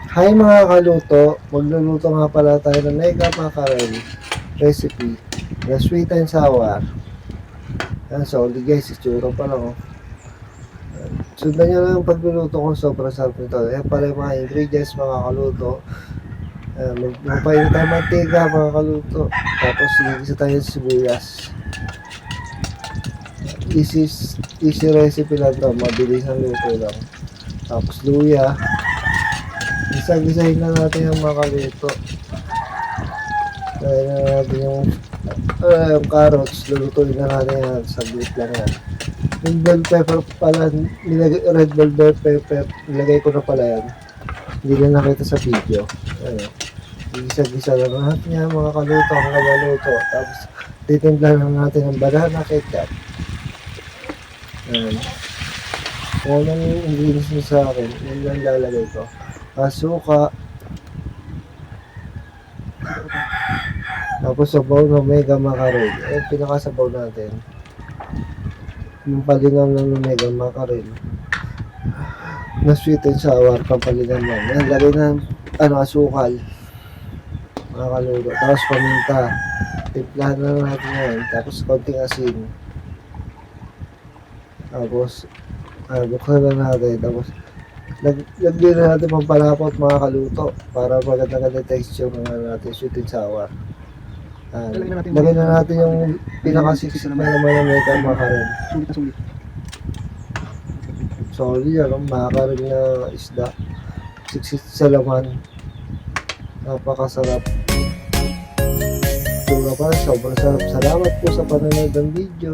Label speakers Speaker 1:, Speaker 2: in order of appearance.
Speaker 1: Hi mga kaluto, magluluto nga pala tayo ng mega mackerel recipe na sweet and sour. Yan, solid guys, itsura pa lang oh. Sundan nyo lang yung pagluluto ko, sobrang sarap nito. Yan pala yung mga ingredients mga kaluto. Magpapainit tayo mantika mga kaluto. Tapos igisa tayo ng sibuyas. Easy recipe lang to, mabilis ang luto lang. Tapos luya. Gisa-gisahin na natin yung mga kaluto. Kaya na natin yung carrots, lulutuin na natin yan, saglit lang yan. Yung bell pepper pala, red bell pepper, nilagay ko na pala yan. Hindi na nakita sa video. Ayun. Gisa-gisa lang natin yan mga kaluto, hanggang maluto. Tapos, titimpla lang natin ng banana ketchup. Ayun. Kung anong ingredients nyo sa akin, yun lang lalagay ko. Suka. Tapos sabaw ng mega mackerel. Pinakasabaw natin. Yung palinam ng mega mackerel. Na sweet and sour, pampalinam yan. Yan, lagay ng asukal. Mga kaluto. Tapos paminta. Timplahan na natin yan. Tapos konting asin. Tapos, buksan na natin. Tapos, lagyan na natin pampalapot mga kaluto. Para maganda-ganda texture ng natin sweet and sour. Lagyan na natin yung pinakasiksik na naman ng mega mackerel.
Speaker 2: Sulit na sulit.
Speaker 1: Solid yan, mackerel na isda. Siksik sa laman. Napakasarap. Ito na pala, sobrang sarap. Salamat po sa panonood ng video.